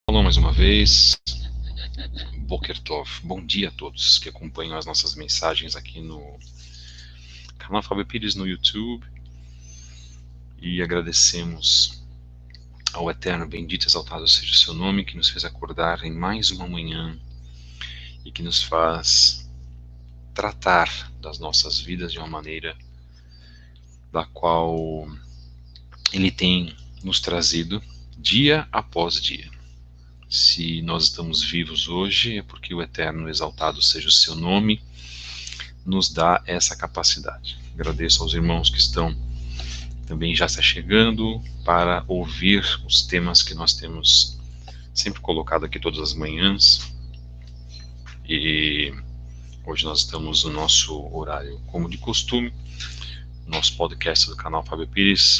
Olá mais uma vez, Boker Tov, bom dia a todos que acompanham as nossas mensagens aqui no canal Fábio Pires no YouTube, e agradecemos ao Eterno, bendito e exaltado seja o seu nome, que nos fez acordar em mais uma manhã e que nos faz tratar das nossas vidas de uma maneira da qual Ele tem nos trazido dia após dia. Se nós estamos vivos hoje, é porque o Eterno, exaltado seja o seu nome, nos dá essa capacidade. Agradeço aos irmãos que estão também já se chegando para ouvir os temas que nós temos sempre colocado aqui todas as manhãs. E hoje nós estamos no nosso horário como de costume, nosso podcast do canal Fábio Pires,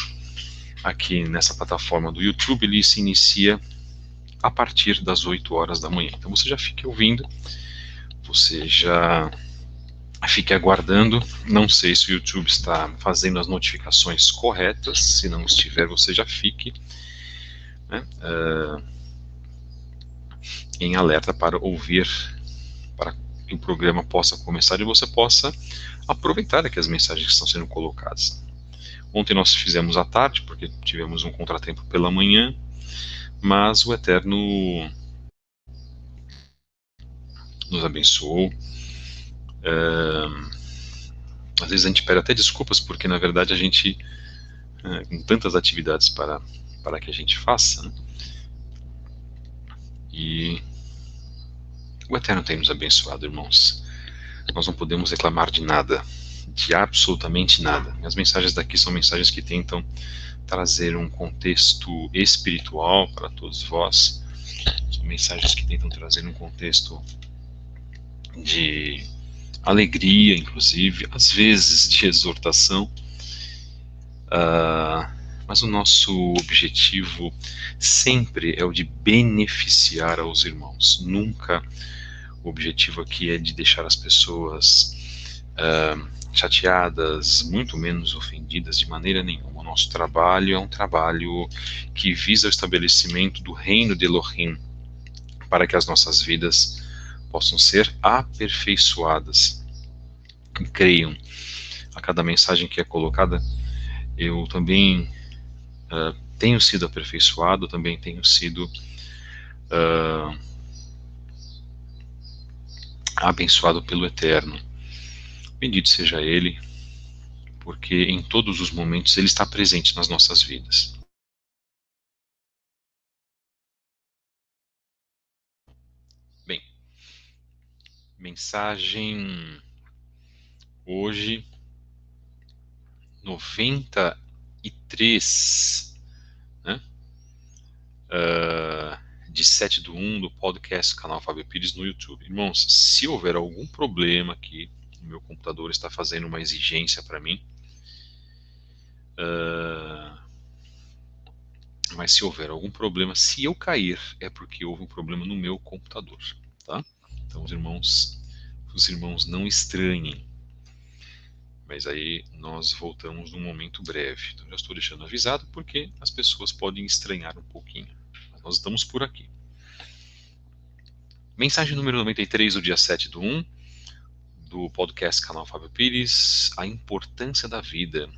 aqui nessa plataforma do YouTube. Ele se inicia a partir das 8 horas da manhã. Então você já fique ouvindo, você já fique aguardando. Não sei se o YouTube está fazendo as notificações corretas. Se não estiver, você já fique, né, em alerta para ouvir, para que o programa possa começar e você possa aproveitar aqui as mensagens que estão sendo colocadas. Ontem nós fizemos à tarde, porque tivemos um contratempo pela manhã, mas o Eterno nos abençoou. Às vezes a gente pede até desculpas, porque na verdade a gente, com tantas atividades para que a gente faça, né? E o Eterno tem nos abençoado, irmãos. Nós não podemos reclamar de nada, de absolutamente nada. As mensagens daqui são mensagens que tentam trazer um contexto espiritual para todos vós. São mensagens que tentam trazer um contexto de alegria, inclusive, às vezes de exortação. Mas o nosso objetivo sempre é o de beneficiar aos irmãos. Nunca o objetivo aqui é de deixar as pessoas chateadas, muito menos ofendidas de maneira nenhuma. O nosso trabalho é um trabalho que visa o estabelecimento do reino de Elohim, para que as nossas vidas possam ser aperfeiçoadas. E creiam, a cada mensagem que é colocada, eu também tenho sido aperfeiçoado, também tenho sido abençoado pelo Eterno. Bendito seja Ele, porque em todos os momentos Ele está presente nas nossas vidas. Bem, mensagem hoje 93, né? De 7/1 do podcast canal Fábio Pires no YouTube. Irmãos, se houver algum problema aqui, o meu computador está fazendo uma exigência para mim, mas se houver algum problema, se eu cair, é porque houve um problema no meu computador, tá? Então os irmãos não estranhem, mas aí nós voltamos num momento breve. Então já estou deixando avisado, porque as pessoas podem estranhar um pouquinho, mas nós estamos por aqui. Mensagem número 93 do dia 7/1 do podcast canal Fábio Pires, a importância da vida,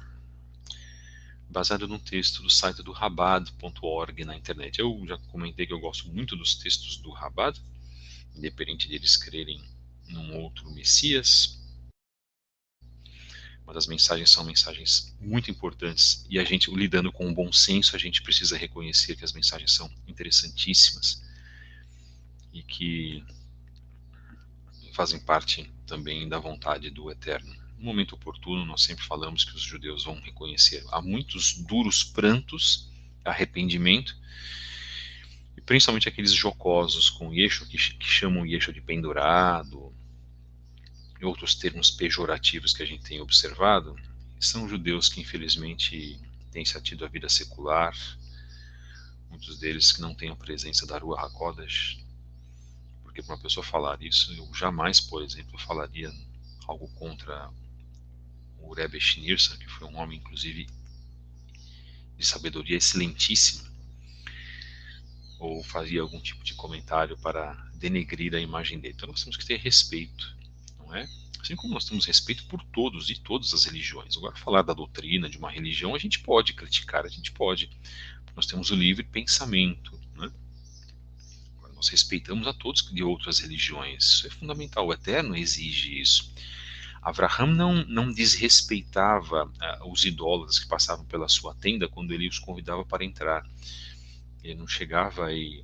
baseado num texto do site do Rabad.org na internet. Eu já comentei que eu gosto muito dos textos do Rabad, independente de eles crerem num outro Messias, mas as mensagens são mensagens muito importantes, e a gente, lidando com o bom senso, a gente precisa reconhecer que as mensagens são interessantíssimas e que fazem parte também da vontade do Eterno. No momento oportuno, nós sempre falamos que os judeus vão reconhecer. Há muitos duros prantos, arrependimento, e principalmente aqueles jocosos com Yeshua, que chamam Yeshua de pendurado, e outros termos pejorativos que a gente tem observado, são judeus que infelizmente têm se atido à vida secular, muitos deles que não têm a presença da Ruach HaKodesh, porque para uma pessoa falar isso, eu jamais, por exemplo, falaria algo contra o Rebbe Schneerson, que foi um homem, inclusive, de sabedoria excelentíssima. ou fazia algum tipo de comentário para denegrir a imagem dele. Então nós temos que ter respeito, não é? Assim como nós temos respeito por todos e todas as religiões. Agora, falar da doutrina de uma religião, a gente pode criticar, a gente pode. Nós temos o livre pensamento, né? Agora, nós respeitamos a todos de outras religiões. Isso é fundamental. O Eterno exige isso. Abraham não desrespeitava os idólatras que passavam pela sua tenda quando ele os convidava para entrar. Ele não chegava e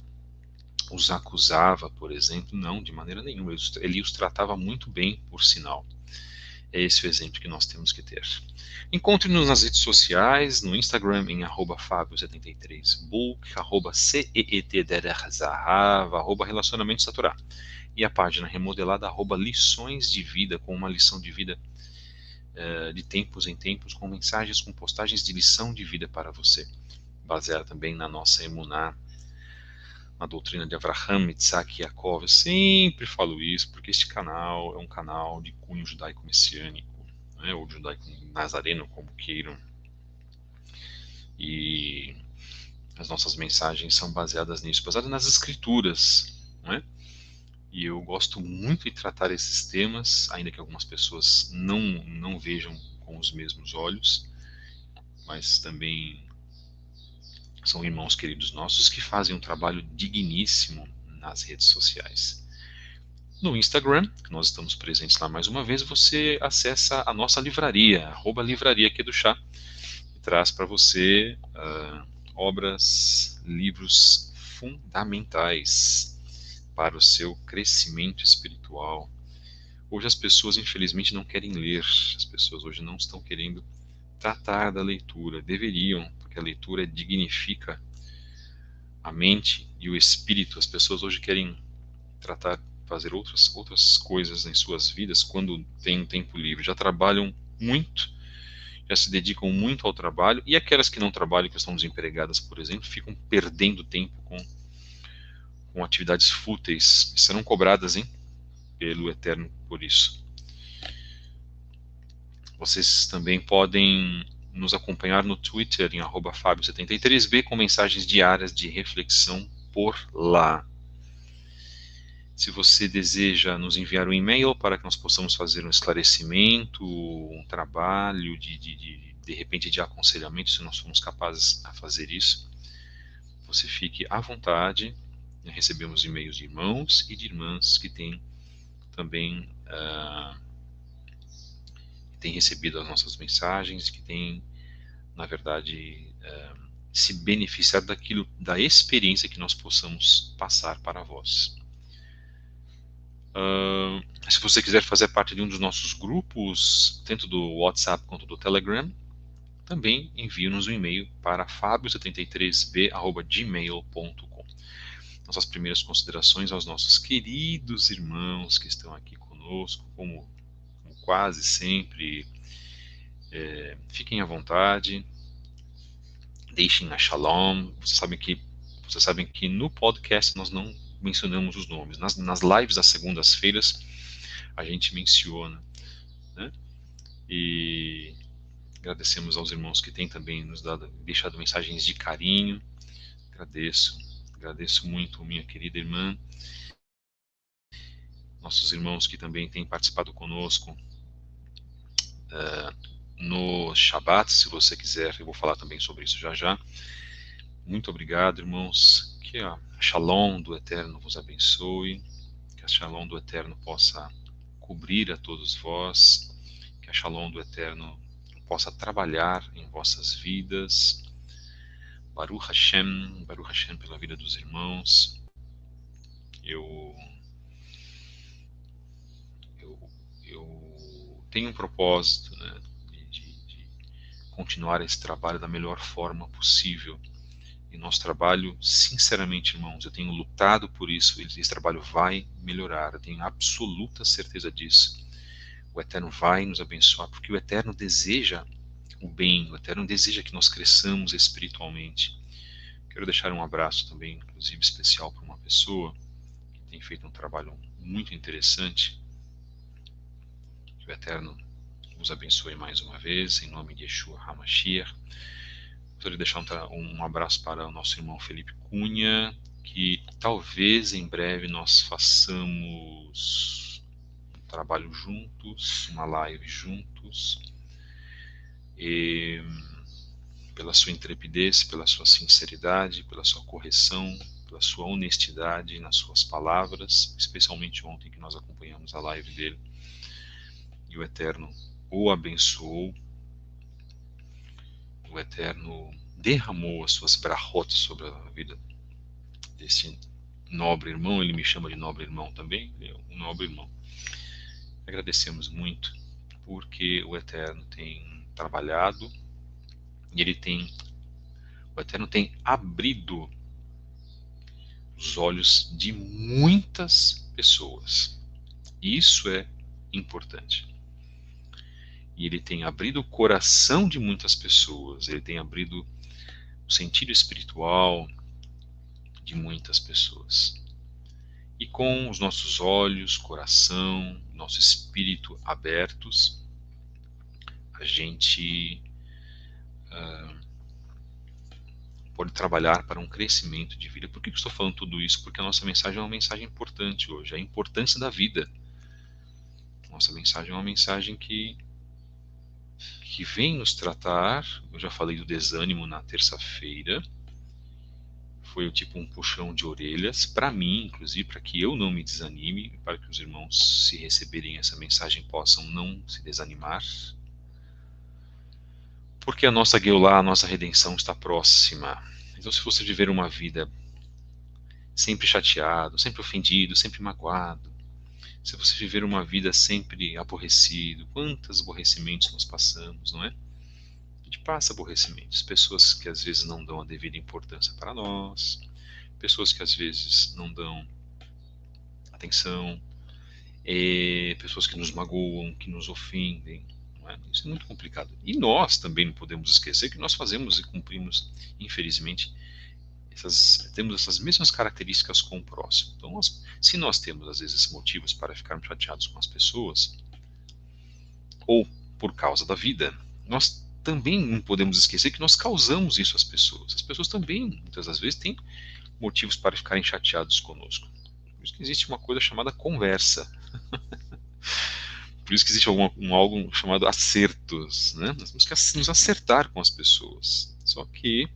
os acusava, por exemplo, não, de maneira nenhuma. Ele os tratava muito bem, por sinal. É esse o exemplo que nós temos que ter. Encontre-nos nas redes sociais, no Instagram em @fabio73book, @ceetderzahav, @relacionamento satorá. E a página remodelada @lições de vida, com uma lição de vida de tempos em tempos, com mensagens, com postagens de lição de vida para você, baseada também na nossa emuná, na doutrina de Avraham, Yitzhak e Yaakov. Eu sempre falo isso, porque este canal é um canal de cunho judaico-messiânico, né, ou judaico-nazareno, como queiram. E as nossas mensagens são baseadas nisso, baseadas nas escrituras, não é? E eu gosto muito de tratar esses temas, ainda que algumas pessoas não vejam com os mesmos olhos, mas também são irmãos queridos nossos que fazem um trabalho digníssimo nas redes sociais. No Instagram, que nós estamos presentes lá mais uma vez, você acessa a nossa livraria, @livraria aqui do chá, que traz para você obras, livros fundamentais para o seu crescimento espiritual. Hoje as pessoas, infelizmente, não querem ler, as pessoas hoje não estão querendo tratar da leitura, deveriam, porque a leitura dignifica a mente e o espírito. As pessoas hoje querem tratar, fazer outras coisas em suas vidas quando têm um tempo livre. Já trabalham muito, já se dedicam muito ao trabalho, e aquelas que não trabalham, que estão desempregadas, por exemplo, ficam perdendo tempo com atividades fúteis. Serão cobradas, hein, pelo Eterno por isso. Vocês também podem nos acompanhar no Twitter em @fabio73b, com mensagens diárias de reflexão por lá. Se você deseja nos enviar um e-mail para que nós possamos fazer um esclarecimento, um trabalho de repente de aconselhamento, se nós formos capazes a fazer isso, você fique à vontade. Recebemos e-mails de irmãos e de irmãs que têm também têm recebido as nossas mensagens, que têm, na verdade, se beneficiado daquilo, da experiência que nós possamos passar para vós. Se você quiser fazer parte de um dos nossos grupos, tanto do WhatsApp quanto do Telegram, também envie-nos um e-mail para fabio73b@gmail.com. Nossas primeiras considerações aos nossos queridos irmãos que estão aqui conosco, como quase sempre. Fiquem à vontade, deixem a shalom. Vocês sabem que no podcast nós não mencionamos os nomes. Nas lives das segundas-feiras a gente menciona, né? E agradecemos aos irmãos que têm também deixado mensagens de carinho. Agradeço muito, minha querida irmã. Nossos irmãos que também têm participado conosco no Shabat, se você quiser, eu vou falar também sobre isso já já. Muito obrigado, irmãos. Que a Shalom do Eterno vos abençoe. Que a Shalom do Eterno possa cobrir a todos vós. Que a Shalom do Eterno possa trabalhar em vossas vidas. Baruch Hashem pela vida dos irmãos. Eu tenho um propósito, né, de continuar esse trabalho da melhor forma possível. E nosso trabalho, sinceramente, irmãos, eu tenho lutado por isso. Esse trabalho vai melhorar, eu tenho absoluta certeza disso. O Eterno vai nos abençoar, porque o Eterno deseja o bem, o Eterno deseja que nós cresçamos espiritualmente. Quero deixar um abraço também, inclusive especial, para uma pessoa que tem feito um trabalho muito interessante. Que o Eterno nos abençoe mais uma vez, em nome de Yeshua HaMashiach. Gostaria de deixar um abraço para o nosso irmão Felipe Cunha, que talvez em breve nós façamos um trabalho juntos, uma live juntos, e pela sua intrepidez, pela sua sinceridade, pela sua correção, pela sua honestidade nas suas palavras, especialmente ontem que nós acompanhamos a live dele, e o Eterno o abençoou, o Eterno derramou as suas brachot sobre a vida desse nobre irmão. Ele me chama de nobre irmão também, ele é um nobre irmão. Agradecemos muito porque o Eterno tem trabalhado e o Eterno tem abrido os olhos de muitas pessoas. E isso é importante. E ele tem abrido o coração de muitas pessoas, ele tem abrido o sentido espiritual de muitas pessoas. E com os nossos olhos, coração, nosso espírito abertos, a gente pode trabalhar para um crescimento de vida. Por que eu estou falando tudo isso? Porque a nossa mensagem é uma mensagem importante hoje, a importância da vida. Nossa mensagem é uma mensagem que vem nos tratar. Eu já falei do desânimo na terça-feira, foi tipo um puxão de orelhas para mim, inclusive, para que eu não me desanime, para que os irmãos, se receberem essa mensagem, possam não se desanimar, porque a nossa Geulah, a nossa redenção está próxima. Então, se você viver uma vida sempre chateado, sempre ofendido, sempre magoado, se você viver uma vida sempre aborrecido, quantos aborrecimentos nós passamos, não é? A gente passa aborrecimentos, pessoas que às vezes não dão a devida importância para nós, pessoas que às vezes não dão atenção, pessoas que nos magoam, que nos ofendem. Não é? Isso é muito complicado. E nós também não podemos esquecer que nós fazemos e cumprimos, infelizmente, temos essas mesmas características com o próximo. Então, se nós temos às vezes motivos para ficarmos chateados com as pessoas, ou por causa da vida, nós também não podemos esquecer que nós causamos isso às pessoas. As pessoas também, muitas das vezes, têm motivos para ficarem chateados conosco. Por isso que existe uma coisa chamada conversa. Por isso que existe algo chamado acertos, né? Nós temos que nos acertar com as pessoas. Só que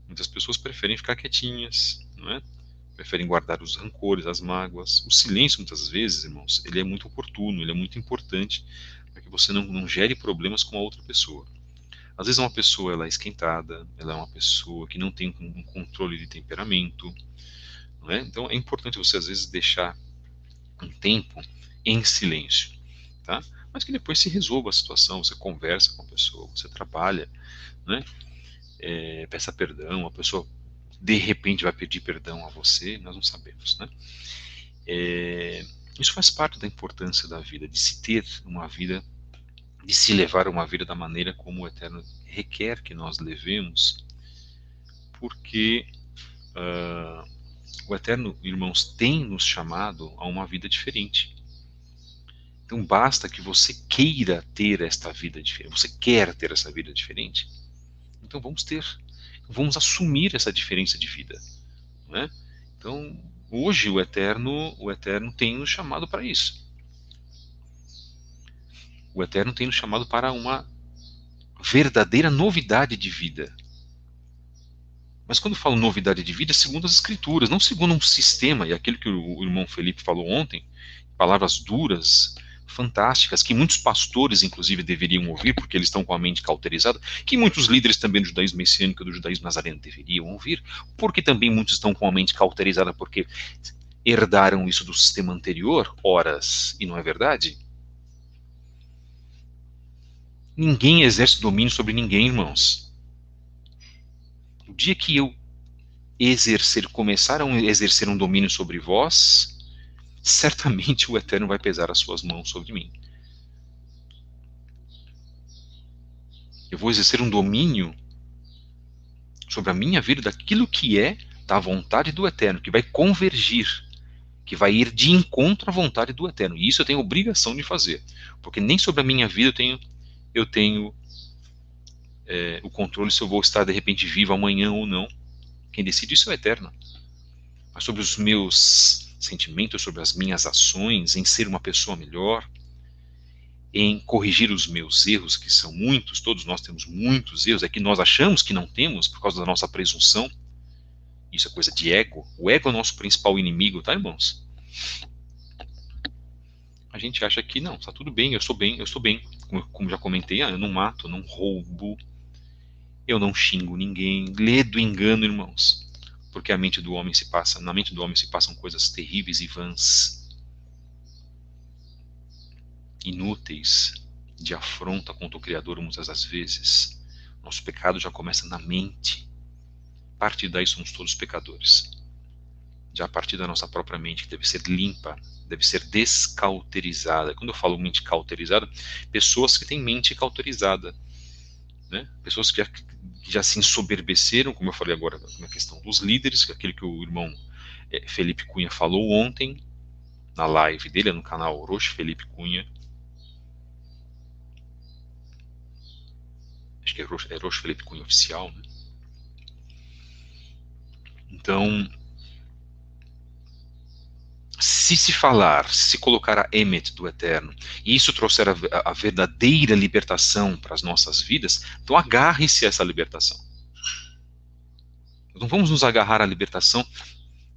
muitas pessoas preferem ficar quietinhas, não é? Preferem guardar os rancores, as mágoas. O silêncio, muitas vezes, irmãos, ele é muito oportuno, ele é muito importante para que você não gere problemas com a outra pessoa. Às vezes uma pessoa ela é esquentada, ela é uma pessoa que não tem um controle de temperamento, não é? Então é importante você às vezes deixar um tempo em silêncio, tá? Mas que depois se resolva a situação, você conversa com a pessoa, você trabalha, né? Peça perdão, a pessoa de repente vai pedir perdão a você, nós não sabemos, né? Isso faz parte da importância da vida, de se ter uma vida, de se levar uma vida da maneira como o Eterno requer que nós levemos, porque o Eterno, irmãos, tem nos chamado a uma vida diferente. Então basta que você queira ter esta vida diferente, você quer ter essa vida diferente, então vamos assumir essa diferença de vida, né? Então hoje o Eterno tem nos chamado para isso. O Eterno tem nos chamado para uma verdadeira novidade de vida. Mas quando eu falo novidade de vida, é segundo as Escrituras, não segundo um sistema, e aquilo que o irmão Felipe falou ontem, palavras duras, fantásticas, que muitos pastores, inclusive, deveriam ouvir, porque eles estão com a mente cauterizada, que muitos líderes também do judaísmo messiânico e do judaísmo nazareno deveriam ouvir, porque também muitos estão com a mente cauterizada porque herdaram isso do sistema anterior, horas, e não é verdade? Ninguém exerce domínio sobre ninguém, irmãos. O dia que eu começar a exercer um domínio sobre vós, certamente o Eterno vai pesar as suas mãos sobre mim. Eu vou exercer um domínio sobre a minha vida daquilo que é da vontade do Eterno, que vai convergir, que vai ir de encontro à vontade do Eterno. E isso eu tenho obrigação de fazer, porque nem sobre a minha vida eu tenho o controle se eu vou estar de repente vivo amanhã ou não. Quem decide isso é o Eterno. mas sobre os meus sentimentos, sobre as minhas ações, em ser uma pessoa melhor, em corrigir os meus erros, que são muitos, todos nós temos muitos erros, é que nós achamos que não temos por causa da nossa presunção. Isso é coisa de ego. O ego é o nosso principal inimigo, tá, irmãos? A gente acha que não, está tudo bem, eu estou bem, eu estou bem. Como já comentei, eu não mato, eu não roubo, eu não xingo ninguém. Lê do engano, irmãos. Porque a mente do homem se passa, na mente do homem se passam coisas terríveis e vãs, inúteis, de afronta contra o Criador muitas das vezes. Nosso pecado já começa na mente. A partir daí somos todos pecadores. Já a partir da nossa própria mente, que deve ser limpa, deve ser descauterizada. Quando eu falo mente cauterizada, pessoas que têm mente cauterizada, né? Pessoas que já se ensoberbeceram, como eu falei agora na questão dos líderes, que é aquele que o irmão Felipe Cunha falou ontem, na live dele, no canal Roxo Felipe Cunha. Acho que é Roxo Felipe Cunha Oficial, né? Então, se falar, se colocar a emet do Eterno, e isso trouxer a verdadeira libertação para as nossas vidas, então agarre-se a essa libertação. Não vamos nos agarrar à libertação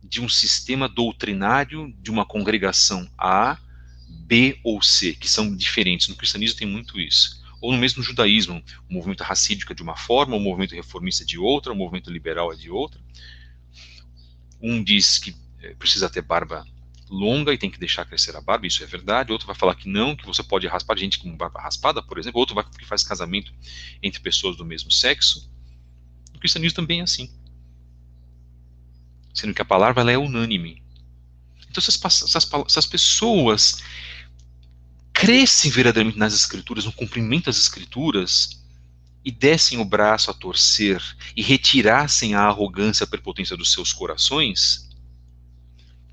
de um sistema doutrinário de uma congregação A, B ou C, que são diferentes. No cristianismo tem muito isso. Ou no mesmo judaísmo, o movimento racídico é de uma forma, o movimento reformista é de outra, o movimento liberal é de outra. Um diz que precisa ter barba longa e tem que deixar crescer a barba, isso é verdade. Outro vai falar que não, que você pode raspar gente com barba raspada, por exemplo. Outro vai que faz casamento entre pessoas do mesmo sexo. O cristianismo também é assim. Sendo que a palavra ela é unânime. Então, se as pessoas crescem verdadeiramente nas Escrituras, no cumprimento das Escrituras, e dessem o braço a torcer, e retirassem a arrogância e a prepotência dos seus corações,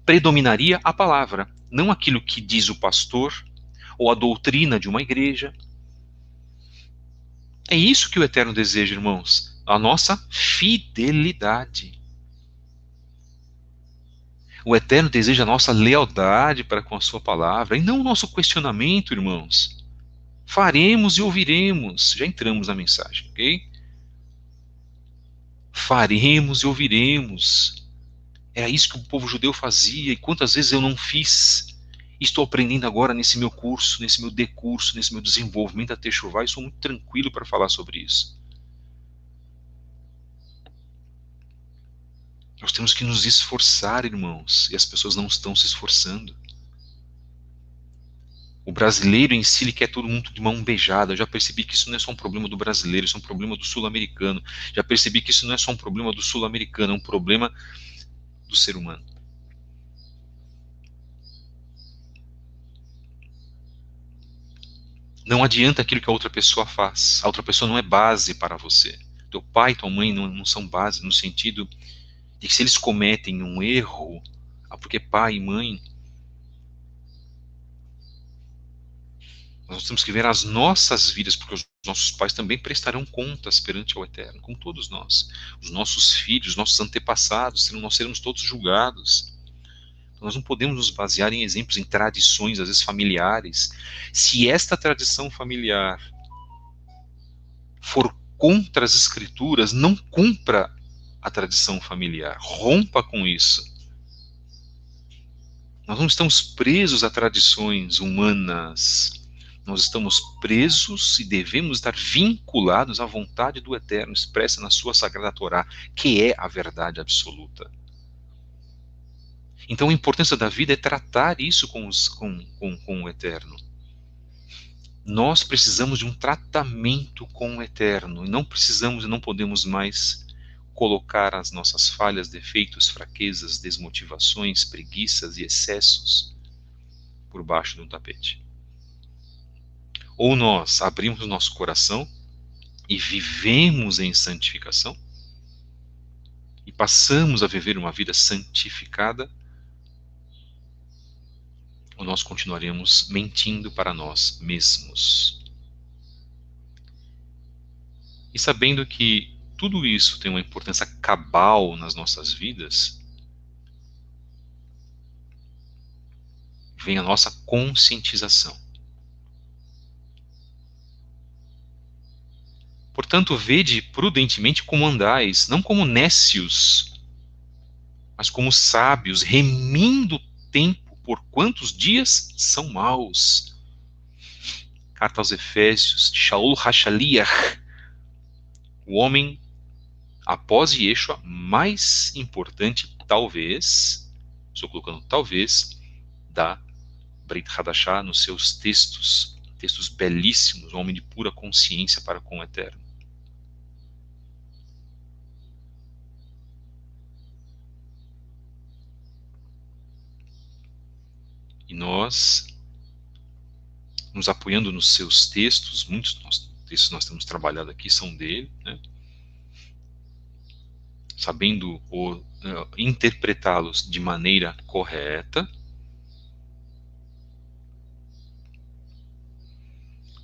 predominaria a palavra, não aquilo que diz o pastor, ou a doutrina de uma igreja. É isso que o Eterno deseja, irmãos, a nossa fidelidade. O Eterno deseja a nossa lealdade para com a sua palavra, e não o nosso questionamento, irmãos. Faremos e ouviremos. Já entramos na mensagem, ok? Faremos e ouviremos. Era isso que o povo judeu fazia, e quantas vezes eu não fiz. Estou aprendendo agora nesse meu curso, nesse meu decurso, nesse meu desenvolvimento a Techuvá, e sou muito tranquilo para falar sobre isso. Nós temos que nos esforçar, irmãos, e as pessoas não estão se esforçando. O brasileiro em si, ele quer todo mundo de mão beijada. Eu já percebi que isso não é só um problema do brasileiro, isso é um problema do sul-americano. Já percebi que isso não é só um problema do sul-americano, é um problema do ser humano. Não adianta aquilo que a outra pessoa faz. A outra pessoa não é base para você. Teu pai e tua mãe não são base no sentido de que se eles cometem um erro, porque pai e mãe, nós temos que ver as nossas vidas, porque os nossos pais também prestarão contas perante o Eterno, como todos nós. Os nossos filhos, os nossos antepassados, nós seremos todos julgados. Nós não podemos nos basear em exemplos, em tradições, às vezes familiares. Se esta tradição familiar for contra as Escrituras, não cumpra a tradição familiar. Rompa com isso. Nós não estamos presos a tradições humanas. Nós estamos presos e devemos estar vinculados à vontade do Eterno, expressa na sua Sagrada Torá, que é a verdade absoluta. Então a importância da vida é tratar isso com o Eterno. Nós precisamos de um tratamento com o Eterno, e não precisamos e não podemos mais colocar as nossas falhas, defeitos, fraquezas, desmotivações, preguiças e excessos por baixo de um tapete. Ou nós abrimos o nosso coração e vivemos em santificação, e passamos a viver uma vida santificada, ou nós continuaremos mentindo para nós mesmos. E sabendo que tudo isso tem uma importância cabal nas nossas vidas, vem a nossa conscientização. Portanto, vede prudentemente como andais, não como nécios, mas como sábios, remindo o tempo, por quantos dias são maus. Carta aos Efésios, de Shaul Hashaliach, o homem, após Yeshua, mais importante, talvez, estou colocando talvez, da Brit Hadashah nos seus textos belíssimos, um homem de pura consciência para com o Eterno. E nós, nos apoiando nos seus textos, muitos textos que nós temos trabalhado aqui são dele, né? Sabendo interpretá-los de maneira correta,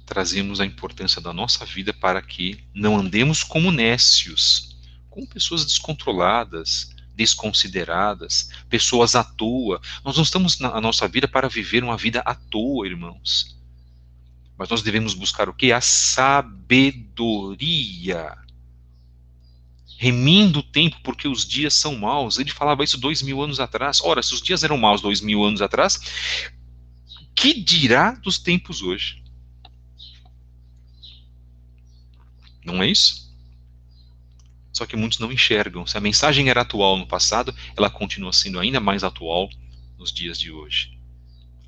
trazemos a importância da nossa vida para que não andemos como nécios, como pessoas descontroladas, desconsideradas, pessoas à toa. Nós não estamos na nossa vida para viver uma vida à toa, irmãos. Mas nós devemos buscar o quê? A sabedoria. Remindo o tempo, porque os dias são maus. Ele falava isso 2000 anos atrás. Ora, se os dias eram maus 2000 anos atrás, que dirá dos tempos hoje? Não é isso? Só que muitos não enxergam. Se a mensagem era atual no passado, ela continua sendo ainda mais atual nos dias de hoje.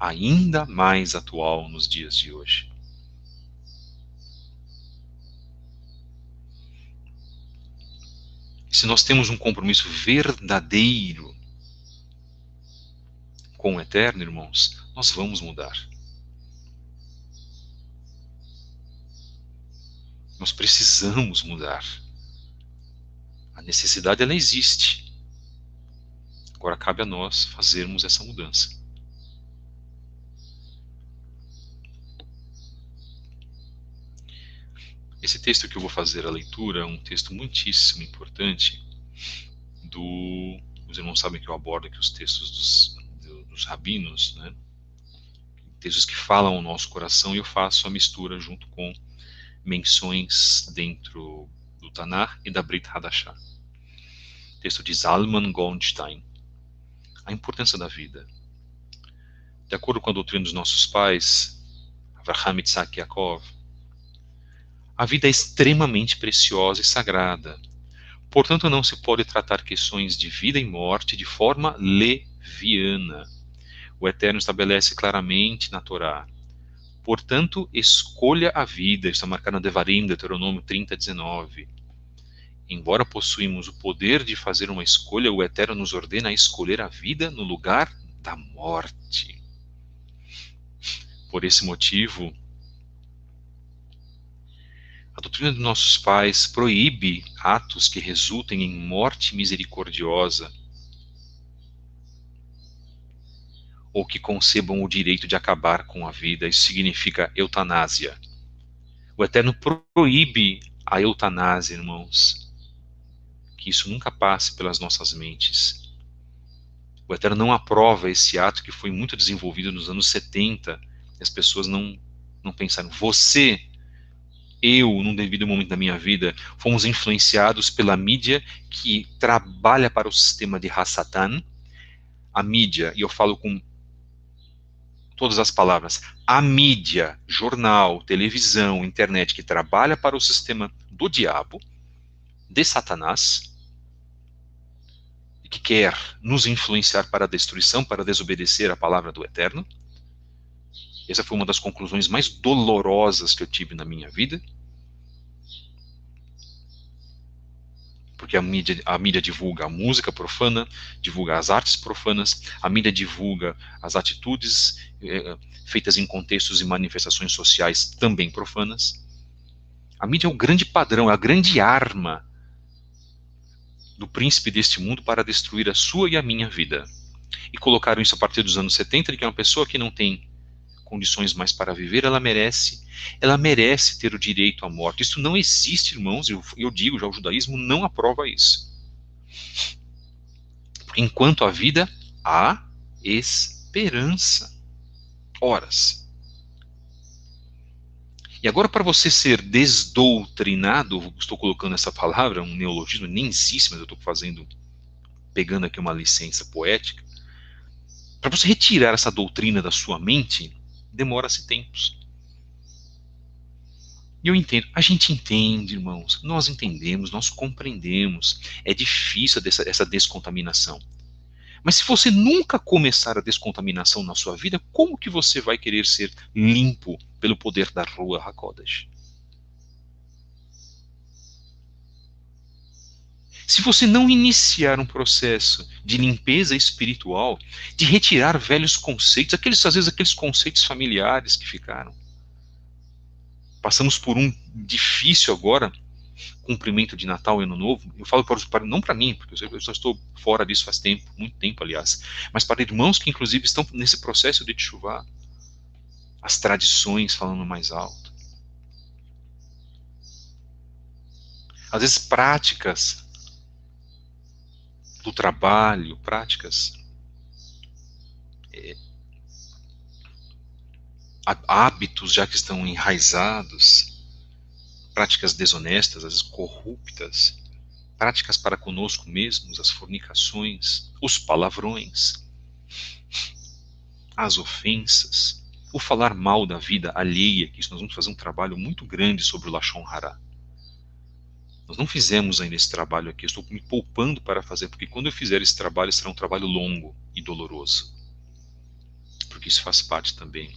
Ainda mais atual nos dias de hoje. Se nós temos um compromisso verdadeiro com o Eterno, irmãos, nós vamos mudar. Nós precisamos mudar. A necessidade, ela existe. Agora cabe a nós fazermos essa mudança. Esse texto que eu vou fazer a leitura é um texto muitíssimo importante os irmãos sabem que eu abordo aqui os textos dos rabinos, né? Textos que falam ao nosso coração, e eu faço a mistura junto com menções dentro do Tanar e da Brit Hadashah. Texto de Zalman Goldstein. A importância da vida. De acordo com a doutrina dos nossos pais, Avraham, Yitzhak e Yaakov, a vida é extremamente preciosa e sagrada. Portanto, não se pode tratar questões de vida e morte de forma leviana. O Eterno estabelece claramente na Torá. Portanto, escolha a vida. Está marcado na Devarim, Deuteronômio 30:19. Embora possuímos o poder de fazer uma escolha, o Eterno nos ordena a escolher a vida no lugar da morte. Por esse motivo, a doutrina dos nossos pais proíbe atos que resultem em morte misericordiosa ou que concebam o direito de acabar com a vida. Isso significa eutanásia. O Eterno proíbe a eutanásia, irmãos. Que isso nunca passe pelas nossas mentes. O Eterno não aprova esse ato que foi muito desenvolvido nos anos 70. E as pessoas não pensaram. Eu, num devido momento da minha vida, fomos influenciados pela mídia que trabalha para o sistema de Hassatan. A mídia, e eu falo com todas as palavras, a mídia, jornal, televisão, internet, que trabalha para o sistema do diabo, de Satanás, e que quer nos influenciar para a destruição, para desobedecer a palavra do Eterno. Essa foi uma das conclusões mais dolorosas que eu tive na minha vida. Porque a mídia divulga a música profana, divulga as artes profanas, a mídia divulga as atitudes feitas em contextos e manifestações sociais também profanas. A mídia é o grande padrão, é a grande arma do príncipe deste mundo para destruir a sua e a minha vida. E colocaram isso a partir dos anos 70, de que uma pessoa que não tem condições mais para viver, ela merece ter o direito à morte. Isso não existe, irmãos, eu digo, já o judaísmo não aprova isso. Enquanto há vida, há esperança. Horas. E agora, para você ser desdoutrinado, estou colocando essa palavra, um neologismo, nem existe, mas eu estou pegando aqui uma licença poética. Para você retirar essa doutrina da sua mente, demora-se tempos. E eu entendo, a gente entende, irmãos, nós entendemos, nós compreendemos. É difícil essa descontaminação. Mas se você nunca começar a descontaminação na sua vida, como que você vai querer ser limpo pelo poder da Ruach HaKodesh? Se você não iniciar um processo de limpeza espiritual, de retirar velhos conceitos, às vezes aqueles conceitos familiares que ficaram. Passamos por um difícil agora, cumprimento de Natal e Ano Novo. Eu falo não para mim, porque eu só estou fora disso faz tempo, muito tempo, aliás, mas para irmãos que inclusive estão nesse processo de teshuvá, as tradições falando mais alto. Às vezes práticas do trabalho, práticas hábitos já que estão enraizados, práticas desonestas, às vezes corruptas, práticas para conosco mesmos, as fornicações, os palavrões, as ofensas, o falar mal da vida alheia, que isso nós vamos fazer um trabalho muito grande sobre o Lashon Hara. Nós não fizemos ainda esse trabalho aqui, eu estou me poupando para fazer, porque quando eu fizer esse trabalho, será um trabalho longo e doloroso. Porque isso faz parte também.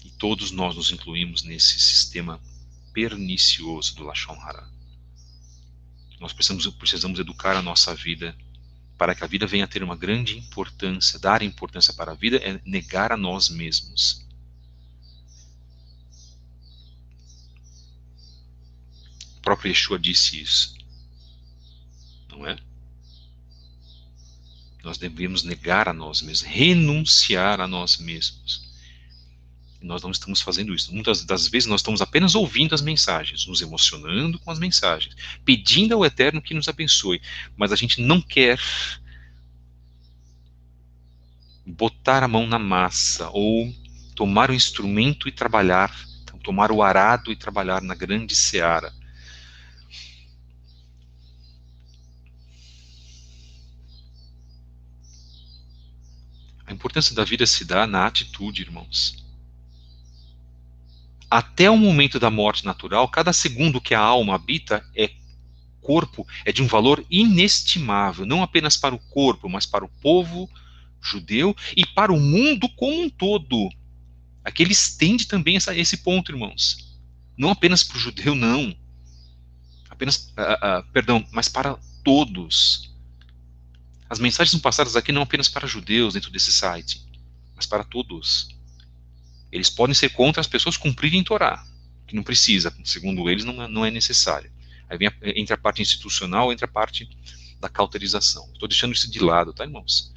E todos nós nos incluímos nesse sistema pernicioso do Lashon Hara. Nós precisamos educar a nossa vida para que a vida venha a ter uma grande importância. Dar importância para a vida é negar a nós mesmos. O próprio Yeshua disse isso, não é? Nós devemos negar a nós mesmos, renunciar a nós mesmos. E nós não estamos fazendo isso. Muitas das vezes nós estamos apenas ouvindo as mensagens, nos emocionando com as mensagens, pedindo ao Eterno que nos abençoe, mas a gente não quer botar a mão na massa ou tomar o instrumento e trabalhar, tomar o arado e trabalhar na grande seara. A importância da vida se dá na atitude, irmãos. Até o momento da morte natural, cada segundo que a alma habita corpo é de um valor inestimável, não apenas para o corpo, mas para o povo judeu e para o mundo como um todo. Aqui ele estende também esse ponto, irmãos. Não apenas para o judeu, não. Mas para todos. As mensagens são passadas aqui não apenas para judeus dentro desse site, mas para todos. Eles podem ser contra as pessoas cumprirem Torá, que não precisa, segundo eles não é necessário. Aí vem entre a parte institucional, entre a parte da cauterização. Estou deixando isso de lado, tá, irmãos?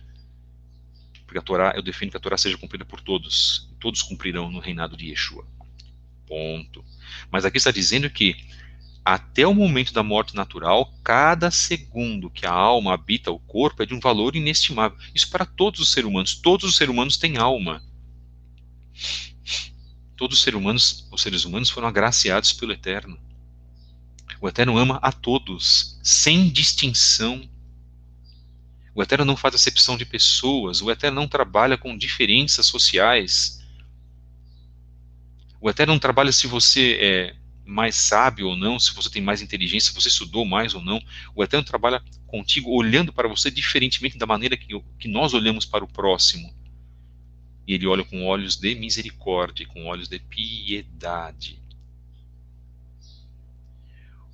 Porque a Torá, eu defendo que a Torá seja cumprida por todos. Todos cumprirão no reinado de Yeshua. Ponto. Mas aqui está dizendo que até o momento da morte natural, cada segundo que a alma habita o corpo é de um valor inestimável. Isso para todos os seres humanos. Todos os seres humanos têm alma. Todos os seres humanos foram agraciados pelo Eterno. O Eterno ama a todos, sem distinção. O Eterno não faz acepção de pessoas. O Eterno não trabalha com diferenças sociais. O Eterno não trabalha se você é mais sábio ou não, se você tem mais inteligência, se você estudou mais ou não. O Eterno trabalha contigo, olhando para você diferentemente da maneira que nós olhamos para o próximo. E Ele olha com olhos de misericórdia, com olhos de piedade.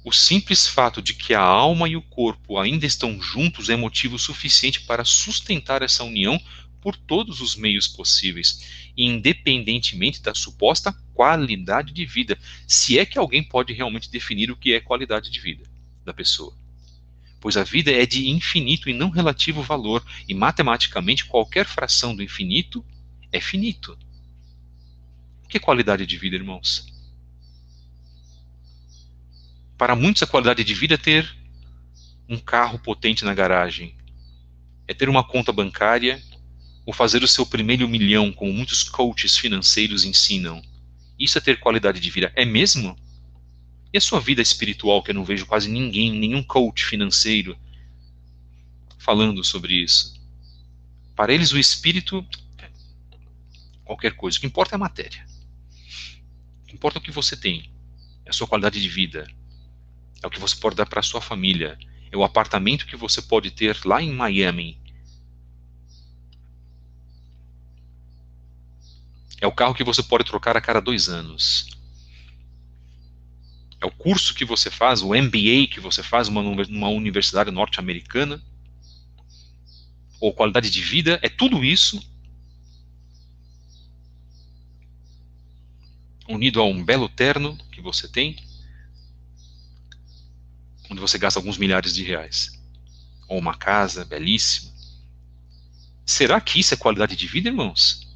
O simples fato de que a alma e o corpo ainda estão juntos é motivo suficiente para sustentar essa união por todos os meios possíveis, independentemente da suposta qualidade de vida, se é que alguém pode realmente definir o que é qualidade de vida da pessoa. Pois a vida é de infinito e não relativo valor, e matematicamente qualquer fração do infinito é finito. O que é qualidade de vida, irmãos? Para muitos, a qualidade de vida é ter um carro potente na garagem, é ter uma conta bancária Ou fazer o seu primeiro milhão, como muitos coaches financeiros ensinam. Isso é ter qualidade de vida. É mesmo? E a sua vida espiritual, que eu não vejo quase ninguém, nenhum coach financeiro falando sobre isso? Para eles o espírito é qualquer coisa. O que importa é a matéria. O que importa é o que você tem. É a sua qualidade de vida. É o que você pode dar para a sua família. É o apartamento que você pode ter lá em Miami. É o carro que você pode trocar a cada 2 anos. É o curso que você faz, o MBA que você faz numa universidade norte-americana. Ou qualidade de vida. É tudo isso unido a um belo terno que você tem, onde você gasta alguns milhares de reais. Ou uma casa belíssima. Será que isso é qualidade de vida, irmãos?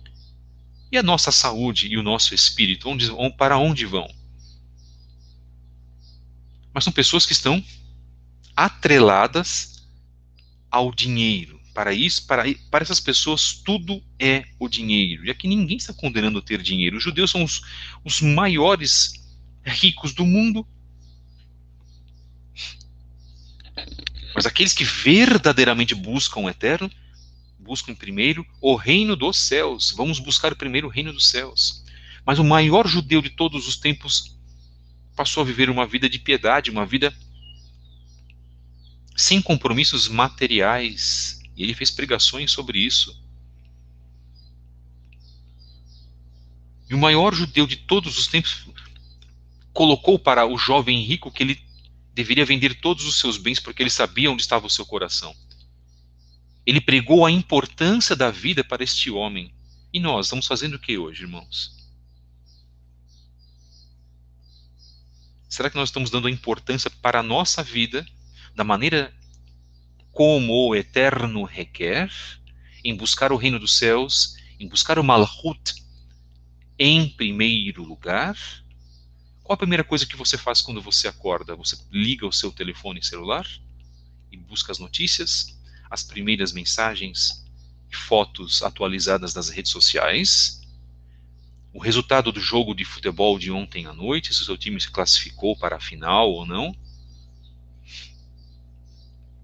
E a nossa saúde e o nosso espírito, para onde vão? Mas são pessoas que estão atreladas ao dinheiro. Para isso, para essas pessoas, tudo é o dinheiro. E aqui ninguém está condenando a ter dinheiro. Os judeus são os maiores ricos do mundo. Mas aqueles que verdadeiramente buscam o eterno, buscam primeiro o reino dos céus. Vamos buscar primeiro o reino dos céus. Mas o maior judeu de todos os tempos passou a viver uma vida de piedade, uma vida sem compromissos materiais. E ele fez pregações sobre isso. E o maior judeu de todos os tempos colocou para o jovem rico que ele deveria vender todos os seus bens porque ele sabia onde estava o seu coração. Ele pregou a importância da vida para este homem. E nós estamos fazendo o que hoje, irmãos? Será que nós estamos dando a importância para a nossa vida da maneira como o Eterno requer, em buscar o reino dos céus, em buscar o Malchut em primeiro lugar? Qual a primeira coisa que você faz quando você acorda? Você liga o seu telefone celular e busca as notícias, as primeiras mensagens, fotos atualizadas das redes sociais, o resultado do jogo de futebol de ontem à noite, se o seu time se classificou para a final ou não.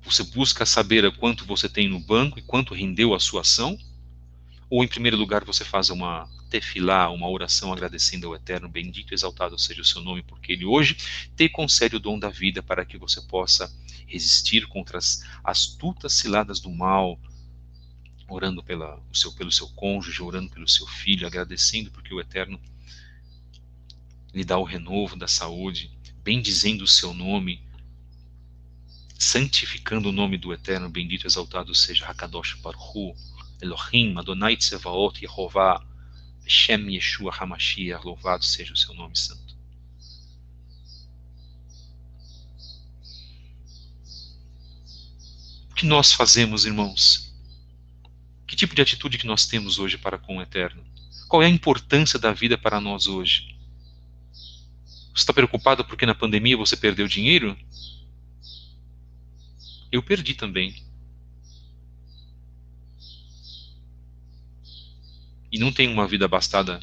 Você busca saber quanto você tem no banco e quanto rendeu a sua ação? Ou, em primeiro lugar, você faz uma tefilá, uma oração agradecendo ao Eterno, bendito e exaltado seja o seu nome, porque Ele hoje te concede o dom da vida para que você possa resistir contra as astutas ciladas do mal, orando pelo seu cônjuge, orando pelo seu filho, agradecendo porque o Eterno lhe dá o renovo da saúde, bendizendo o seu nome, santificando o nome do Eterno, bendito e exaltado seja Hakadosh Baruch Hu, Elohim, Adonai Tsevaot, Yehová, Shem Yeshua HaMashiach, louvado seja o seu nome santo. O que nós fazemos, irmãos? Que tipo de atitude que nós temos hoje para com o Eterno? Qual é a importância da vida para nós hoje? Você está preocupado porque na pandemia você perdeu dinheiro? Eu perdi também. E não tenho uma vida abastada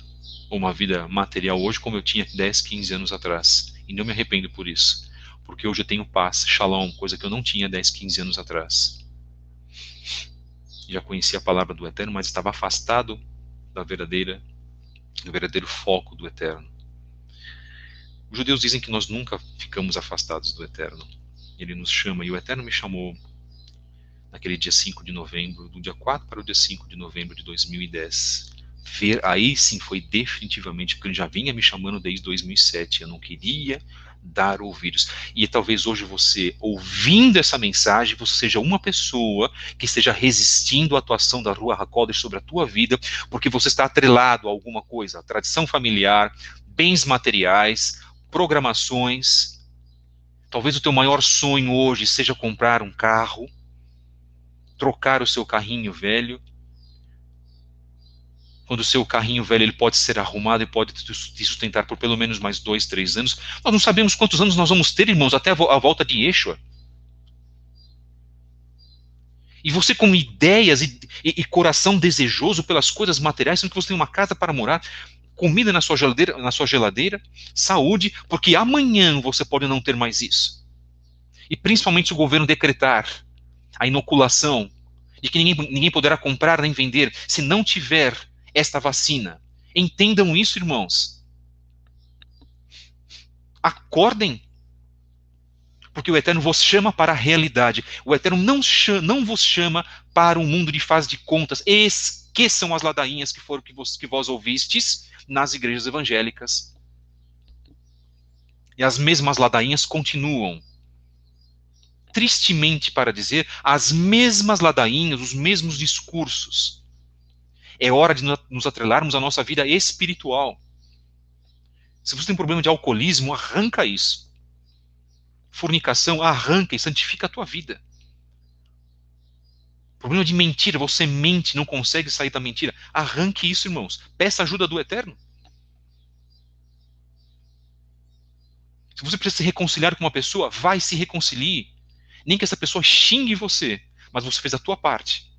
ou uma vida material hoje como eu tinha 10, 15 anos atrás. E não me arrependo por isso. Porque hoje eu tenho paz, shalom, coisa que eu não tinha 10, 15 anos atrás. Já conhecia a palavra do Eterno, mas estava afastado do verdadeiro foco do Eterno. Os judeus dizem que nós nunca ficamos afastados do Eterno. Ele nos chama, e o Eterno me chamou naquele dia 5 de novembro, do dia 4 para o dia 5 de novembro de 2010. Aí sim foi definitivamente, porque ele já vinha me chamando desde 2007, eu não queria dar ouvidos. E talvez hoje você, ouvindo essa mensagem, você seja uma pessoa que esteja resistindo à atuação da Ruach HaKodesh sobre a tua vida, porque você está atrelado a alguma coisa, a tradição familiar, bens materiais, programações. Talvez o teu maior sonho hoje seja comprar um carro, trocar o seu carrinho velho. Quando o seu carrinho velho ele pode ser arrumado e pode te sustentar por pelo menos mais 2, 3 anos. Nós não sabemos quantos anos nós vamos ter, irmãos, até a volta de Yeshua. E você com ideias e coração desejoso pelas coisas materiais, sendo que você tem uma casa para morar, comida na sua geladeira, saúde, porque amanhã você pode não ter mais isso. E principalmente se o governo decretar a inoculação de que ninguém poderá comprar nem vender se não tiver esta vacina. Entendam isso, irmãos. Acordem, porque o Eterno vos chama para a realidade. O Eterno não vos chama para um mundo de faz de contas. Esqueçam as ladainhas que vós ouvistes nas igrejas evangélicas. E as mesmas ladainhas continuam. Tristemente para dizer, as mesmas ladainhas, os mesmos discursos. É hora de nos atrelarmos à nossa vida espiritual. Se você tem um problema de alcoolismo, arranca isso. Fornicação, arranca e santifica a tua vida. Problema de mentira, você mente, não consegue sair da mentira. Arranque isso, irmãos. Peça ajuda do Eterno. Se você precisa se reconciliar com uma pessoa, vai se reconcilie. Nem que essa pessoa xingue você, mas você fez a tua parte.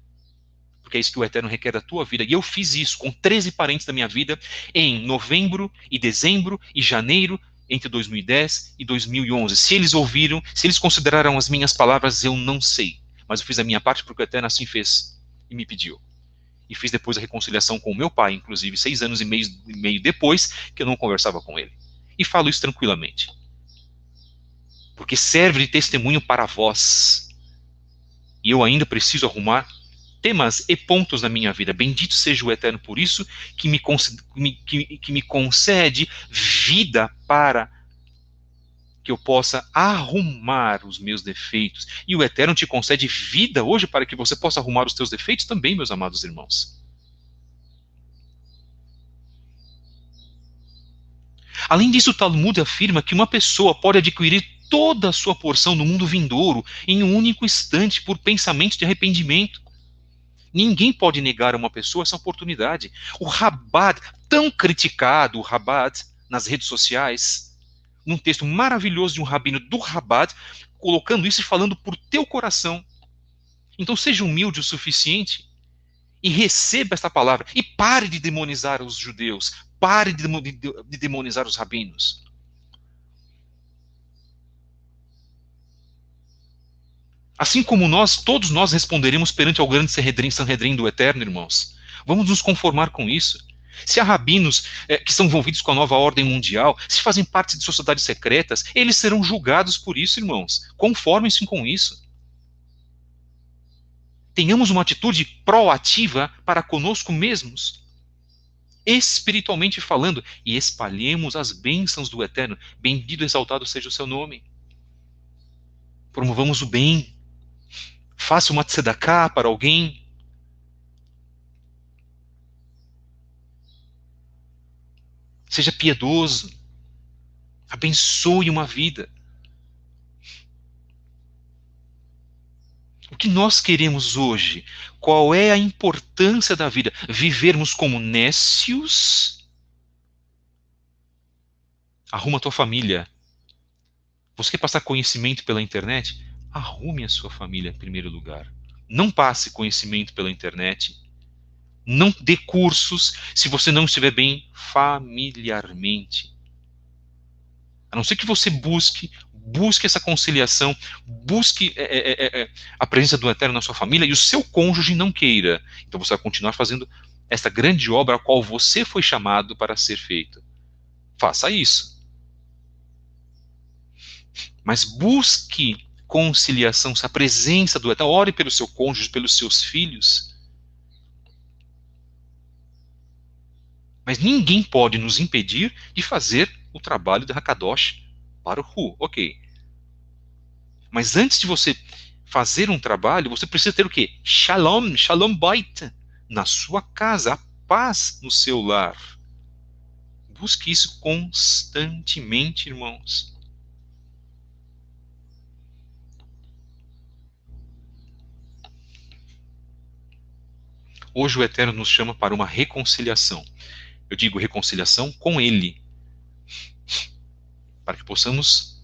Porque é isso que o Eterno requer da tua vida. E eu fiz isso com 13 parentes da minha vida em novembro e dezembro e janeiro entre 2010 e 2011. Se eles ouviram, se eles consideraram as minhas palavras, eu não sei. Mas eu fiz a minha parte porque o Eterno assim fez e me pediu. E fiz depois a reconciliação com o meu pai, inclusive 6 anos e meio depois que eu não conversava com ele. E falo isso tranquilamente. Porque serve de testemunho para vós. E eu ainda preciso arrumar temas e pontos na minha vida. Bendito seja o Eterno por isso, que me concede vida para que eu possa arrumar os meus defeitos. E o Eterno te concede vida hoje para que você possa arrumar os teus defeitos também, meus amados irmãos. Além disso, o Talmud afirma que uma pessoa pode adquirir toda a sua porção no mundo vindouro em um único instante por pensamento de arrependimento. Ninguém pode negar a uma pessoa essa oportunidade. O Rabbad, tão criticado, o Rabbad, nas redes sociais, num texto maravilhoso de um rabino do Rabbad, colocando isso e falando por teu coração. Então seja humilde o suficiente e receba esta palavra. E pare de demonizar os judeus. Pare de demonizar os rabinos. Assim como todos nós responderemos perante ao grande Sanhedrin do Eterno, irmãos. Vamos nos conformar com isso. Se há rabinos que estão envolvidos com a nova ordem mundial, se fazem parte de sociedades secretas, eles serão julgados por isso, irmãos. Conformem-se com isso. Tenhamos uma atitude proativa para conosco mesmos, espiritualmente falando, e espalhemos as bênçãos do Eterno. Bendito e exaltado seja o seu nome. Promovamos o bem. Faça uma tzedakah para alguém. Seja piedoso. Abençoe uma vida. O que nós queremos hoje? Qual é a importância da vida? Vivermos como nécios? Arruma a tua família. Você quer passar conhecimento pela internet? Arrume a sua família em primeiro lugar. Não passe conhecimento pela internet. Não dê cursos se você não estiver bem familiarmente. A não ser que você busque essa conciliação, busque a presença do Eterno na sua família e o seu cônjuge não queira. Então você vai continuar fazendo esta grande obra a qual você foi chamado para ser feita. Faça isso. Mas busque conciliação, a presença do Eterno. Ore pelo seu cônjuge, pelos seus filhos. Mas ninguém pode nos impedir de fazer o trabalho de Hakadosh Baruch Hu. Ok. Mas antes de você fazer um trabalho, você precisa ter o quê? Shalom, shalom bait, na sua casa, a paz no seu lar. Busque isso constantemente, irmãos. Hoje o Eterno nos chama para uma reconciliação. Eu digo reconciliação com Ele, para que possamos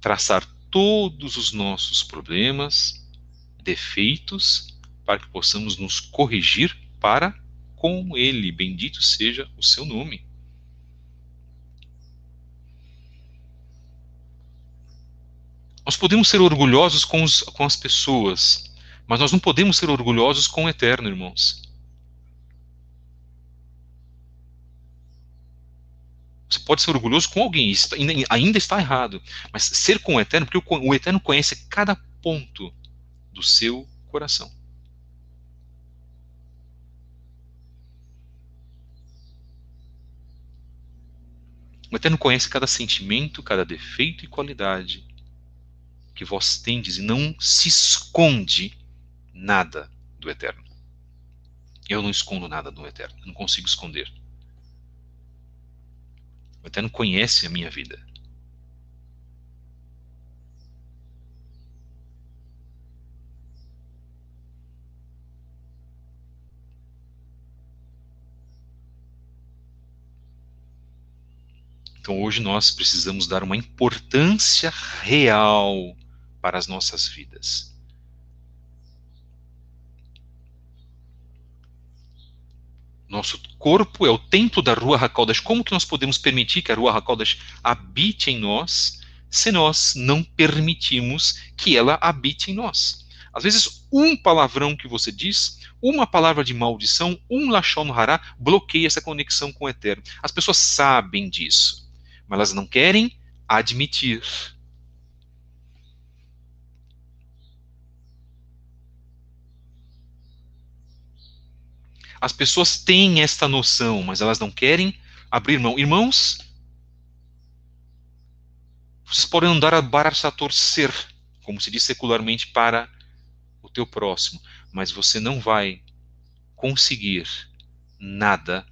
traçar todos os nossos problemas, defeitos, para que possamos nos corrigir para com Ele. Bendito seja o seu nome. Nós podemos ser orgulhosos com as pessoas, mas nós não podemos ser orgulhosos com o Eterno, irmãos. Você pode ser orgulhoso com alguém, isso ainda está errado. Mas ser com o Eterno, porque o Eterno conhece cada ponto do seu coração. O Eterno conhece cada sentimento, cada defeito e qualidade que vós tendes e não se esconde nada do Eterno. Eu não escondo nada do Eterno, eu não consigo esconder. O Eterno conhece a minha vida. Então hoje nós precisamos dar uma importância real para as nossas vidas. Nosso corpo é o templo da Ruach HaKodesh. Como que nós podemos permitir que a Ruach HaKodesh habite em nós, se nós não permitimos que ela habite em nós? Às vezes, um palavrão que você diz, uma palavra de maldição, um lashon hara, bloqueia essa conexão com o Eterno. As pessoas sabem disso, mas elas não querem admitir. As pessoas têm esta noção, mas elas não querem abrir mão. Irmãos, vocês podem andar a barça torcer, como se diz secularmente, para o teu próximo, mas você não vai conseguir nada,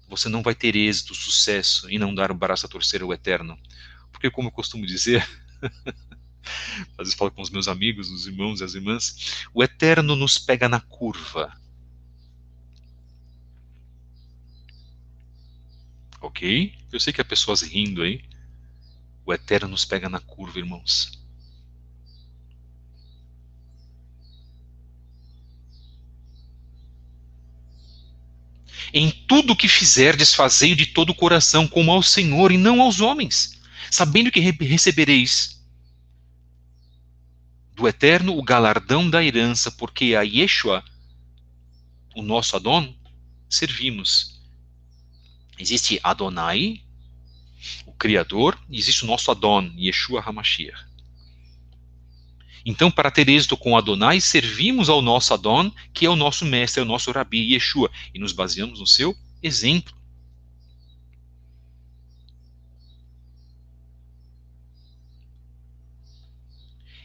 você não vai ter êxito, sucesso em não dar o braço a torcer ao Eterno. Porque, como eu costumo dizer, às vezes falo com os meus amigos, os irmãos e as irmãs, o Eterno nos pega na curva. Ok? Eu sei que há pessoas rindo aí. O Eterno nos pega na curva, irmãos. Em tudo que fizerdes, fazei de todo o coração, como ao Senhor e não aos homens, sabendo que recebereis do Eterno o galardão da herança, porque a Yeshua, o nosso Adon, servimos. Existe Adonai, o Criador, e existe o nosso Adon, Yeshua HaMashiach. Então, para ter êxito com Adonai, servimos ao nosso Adon, que é o nosso mestre, é o nosso Rabi Yeshua, e nos baseamos no seu exemplo.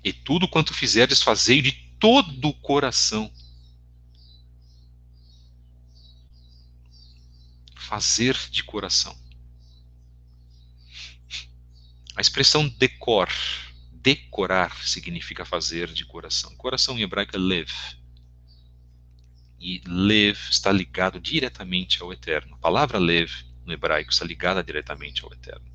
E tudo quanto fizerdes, fazei de todo o coração. Fazer de coração. A expressão decorar significa fazer de coração. Coração em hebraico é lev. E lev está ligado diretamente ao Eterno. A palavra lev no hebraico está ligada diretamente ao Eterno.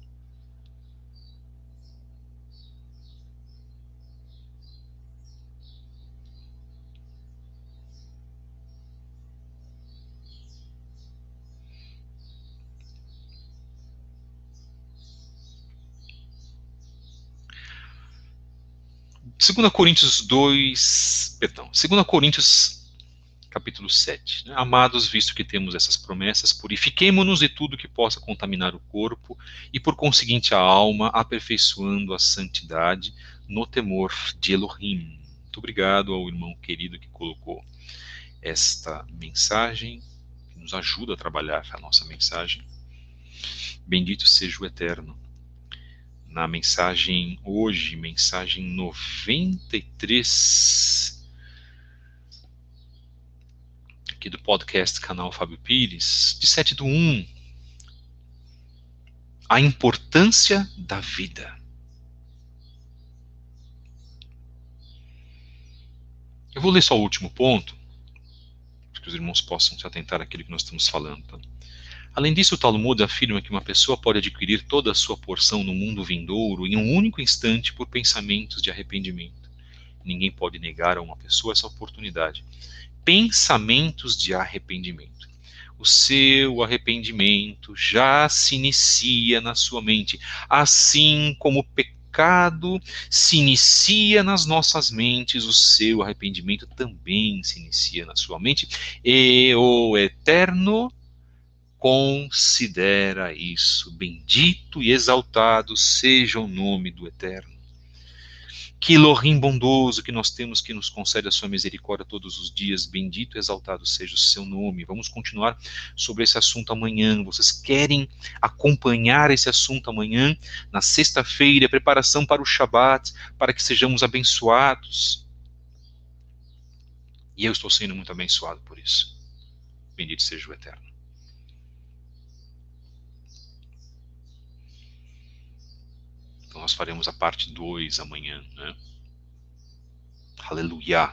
Segunda Coríntios 2, perdão, 2 Coríntios capítulo 7. Amados, visto que temos essas promessas, purifiquemo-nos de tudo que possa contaminar o corpo e, por conseguinte, a alma, aperfeiçoando a santidade no temor de Elohim. Muito obrigado ao irmão querido que colocou esta mensagem, que nos ajuda a trabalhar a nossa mensagem. Bendito seja o Eterno. Na mensagem hoje, mensagem 93, aqui do podcast Canal Fábio Pires, de 7/1, a importância da vida. Eu vou ler só o último ponto, para que os irmãos possam se atentar àquilo que nós estamos falando. Tá? Além disso, o Talmud afirma que uma pessoa pode adquirir toda a sua porção no mundo vindouro em um único instante por pensamentos de arrependimento. Ninguém pode negar a uma pessoa essa oportunidade. Pensamentos de arrependimento. O seu arrependimento já se inicia na sua mente, assim como o pecado se inicia nas nossas mentes, o seu arrependimento também se inicia na sua mente, e o Eterno considera isso. Bendito e exaltado seja o nome do Eterno. Que Elohim bondoso que nós temos, que nos concede a sua misericórdia todos os dias. Bendito e exaltado seja o seu nome. Vamos continuar sobre esse assunto amanhã. Vocês querem acompanhar esse assunto amanhã? Na sexta-feira, preparação para o Shabat, para que sejamos abençoados. E eu estou sendo muito abençoado por isso. Bendito seja o Eterno. Então nós faremos a parte 2 amanhã, né? Aleluia!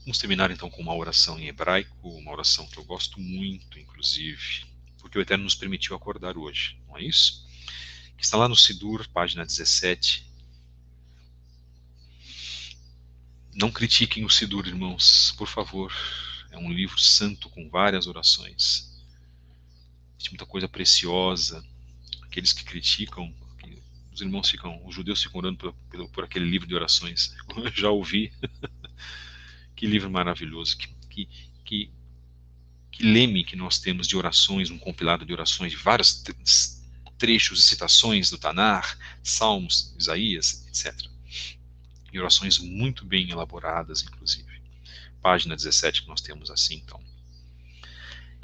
Vamos terminar então com uma oração em hebraico, uma oração que eu gosto muito, inclusive, porque o Eterno nos permitiu acordar hoje, não é isso? Que está lá no Sidur, página 17. Não critiquem o Sidur, irmãos, por favor. É um livro santo com várias orações. Tem muita coisa preciosa. Aqueles que criticam, os irmãos ficam, os judeus ficam orando por aquele livro de orações. Eu já ouvi. Que livro maravilhoso, que leme que nós temos de orações, um compilado de orações de vários trechos e citações do Tanar, Salmos, Isaías, etc. E orações muito bem elaboradas, inclusive. Página 17 que nós temos assim, então.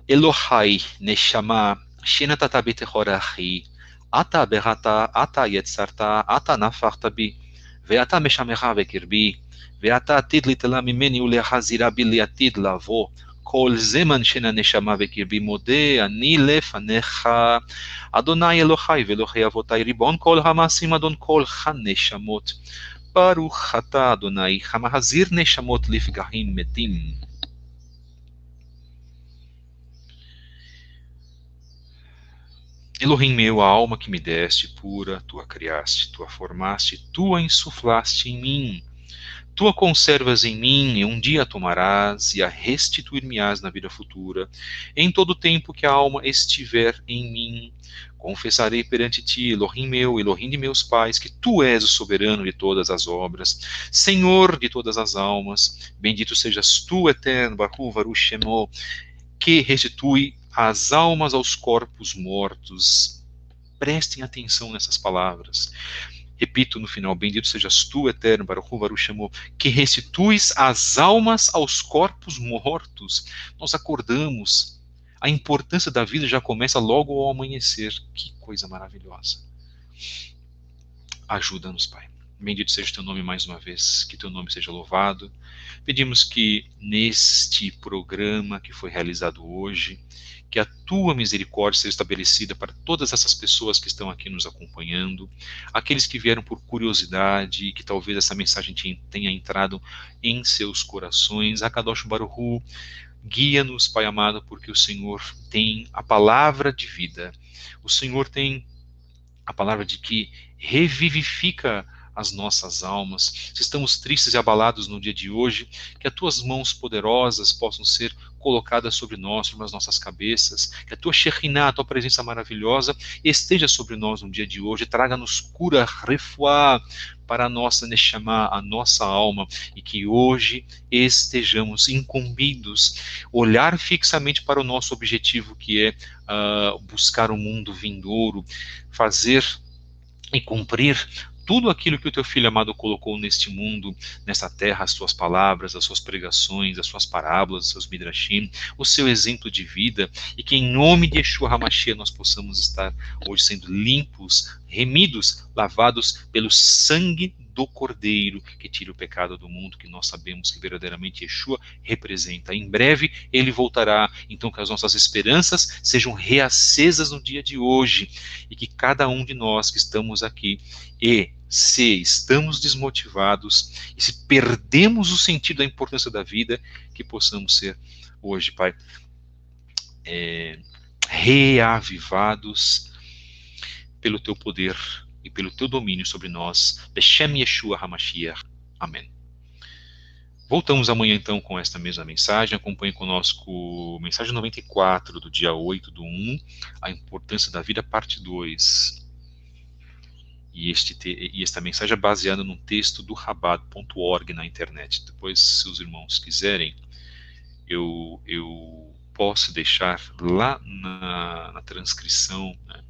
Elohai neshama shenatata betechorachi ata berata ata yetzarta ata nafarta bi veata meshamecha vekirbi veata atid litela mimeni ulehazira bi liatid lavo kol zeman shena neshama vekirbi mode ani lefanecha Adonai Elohai velohei avotai ribon kol hamasim adon kol haneshamot Baruch ata Adonai hamahazir neshamot lifgahim metim. Elohim meu, a alma que me deste, pura, tu a criaste, tu a formaste, tu a insuflaste em mim. Tu a conservas em mim, e um dia a tomarás, e a restituir-me-ás na vida futura. Em todo o tempo que a alma estiver em mim, confessarei perante ti, Elohim meu, Elohim de meus pais, que tu és o soberano de todas as obras, Senhor de todas as almas. Bendito sejas tu, eterno, Baruch Baruch Shemo, que restitui as almas aos corpos mortos. Prestem atenção nessas palavras. Repito no final, bendito sejas tu, eterno, Baruch Baruch Shemo, que restituis as almas aos corpos mortos. Nós acordamos. A importância da vida já começa logo ao amanhecer. Que coisa maravilhosa. Ajuda-nos, Pai. Bendito seja o teu nome mais uma vez, que teu nome seja louvado. Pedimos que neste programa que foi realizado hoje, que a tua misericórdia seja estabelecida para todas essas pessoas que estão aqui nos acompanhando, aqueles que vieram por curiosidade, que talvez essa mensagem tenha entrado em seus corações. Akadosh Baruch Hu, guia-nos, Pai amado, porque o Senhor tem a palavra de vida. O Senhor tem a palavra de que revivifica as nossas almas. Se estamos tristes e abalados no dia de hoje, que as tuas mãos poderosas possam ser colocadas sobre nós, sobre as nossas cabeças, que a tua Shekhinah, a tua presença maravilhosa, esteja sobre nós no dia de hoje, traga-nos cura, refuá, para a nossa Neshama, a nossa alma, e que hoje estejamos incumbidos, olhar fixamente para o nosso objetivo, que é buscar o mundo vindouro, fazer e cumprir tudo aquilo que o teu Filho amado colocou neste mundo, nesta terra, as suas palavras, as suas pregações, as suas parábolas, os seus midrashim, o seu exemplo de vida, e que em nome de Yeshua HaMashiach nós possamos estar hoje sendo limpos, remidos, lavados pelo sangue do Cordeiro que tira o pecado do mundo, que nós sabemos que verdadeiramente Yeshua representa. Em breve ele voltará, então que as nossas esperanças sejam reacesas no dia de hoje, e que cada um de nós que estamos aqui, e se estamos desmotivados, e se perdemos o sentido da importância da vida, que possamos ser hoje, Pai, reavivados pelo teu poder e pelo teu domínio sobre nós. Beshem Yeshua HaMashiach. Amém. Voltamos amanhã então com esta mesma mensagem. Acompanhe conosco mensagem 94 do dia 8/1, a importância da vida, parte 2. E esta mensagem é baseada num texto do Chabad.org na internet. Depois, se os irmãos quiserem, eu posso deixar lá na transcrição, né,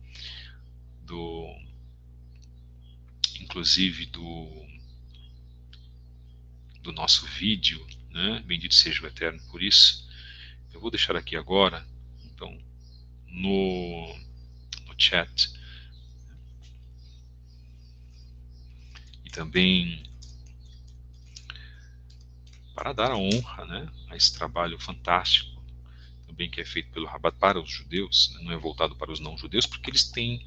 inclusive do nosso vídeo, né? Bendito seja o Eterno por isso. Eu vou deixar aqui agora, então, no chat. E também para dar a honra, né, a esse trabalho fantástico também que é feito pelo Rabat para os judeus, né, não é voltado para os não-judeus, porque eles têm,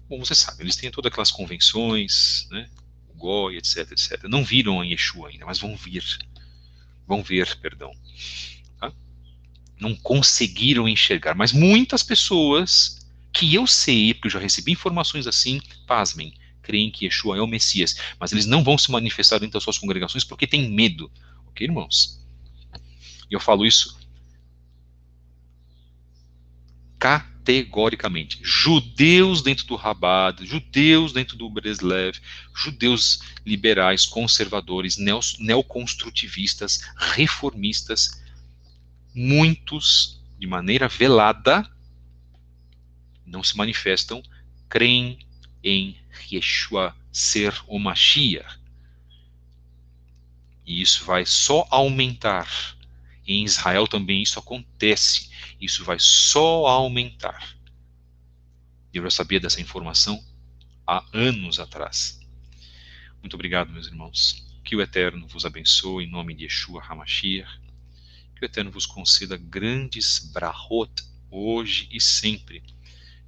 bom, você sabe, eles têm todas aquelas convenções, né, o Goi, etc, etc. Não viram a Yeshua ainda, mas vão ver, perdão. Tá? Não conseguiram enxergar, mas muitas pessoas que eu sei, porque eu já recebi informações assim, pasmem, creem que Yeshua é o Messias, mas eles não vão se manifestar dentro das suas congregações porque têm medo, ok, irmãos? E eu falo isso categoricamente. Judeus dentro do Chabad, judeus dentro do Breslev, judeus liberais, conservadores, neoconstrutivistas, reformistas, muitos, de maneira velada, não se manifestam, creem em Yeshua ser o Mashiach. E isso vai só aumentar. Em Israel também isso acontece. Isso vai só aumentar. Eu já sabia dessa informação há anos atrás. Muito obrigado, meus irmãos. Que o Eterno vos abençoe em nome de Yeshua HaMashiach. Que o Eterno vos conceda grandes brahot hoje e sempre.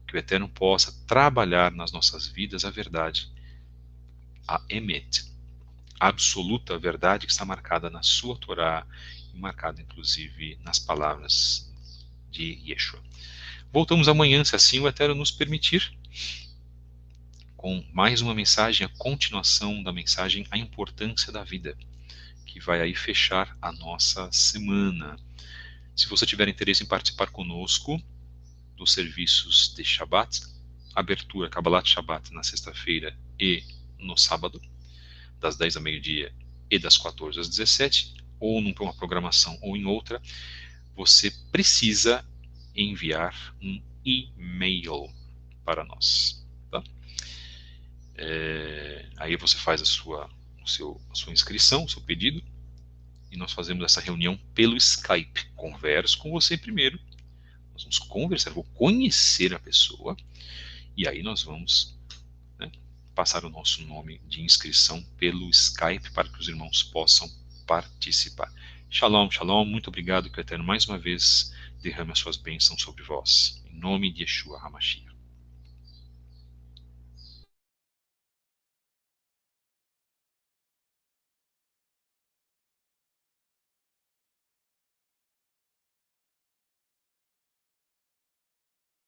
Que o Eterno possa trabalhar nas nossas vidas a verdade, a Emet, a absoluta verdade que está marcada na sua Torá e marcada inclusive nas palavras de Yeshua. Voltamos amanhã, se assim o Eterno nos permitir, com mais uma mensagem, a continuação da mensagem A Importância da Vida, que vai aí fechar a nossa semana. Se você tiver interesse em participar conosco dos serviços de Shabbat, abertura Kabbalat Shabbat na sexta-feira e no sábado, das 10 ao meio-dia e das 14 às 17, ou numa programação ou em outra, você precisa enviar um e-mail para nós. Tá? Aí você faz a sua inscrição, o seu pedido, e nós fazemos essa reunião pelo Skype. Converso com você primeiro, nós vamos conversar, vou conhecer a pessoa, e aí nós vamos, né, passar o nosso nome de inscrição pelo Skype para que os irmãos possam participar. Shalom, shalom, muito obrigado, que o Eterno mais uma vez derrame as suas bênçãos sobre vós. Em nome de Yeshua HaMashiach.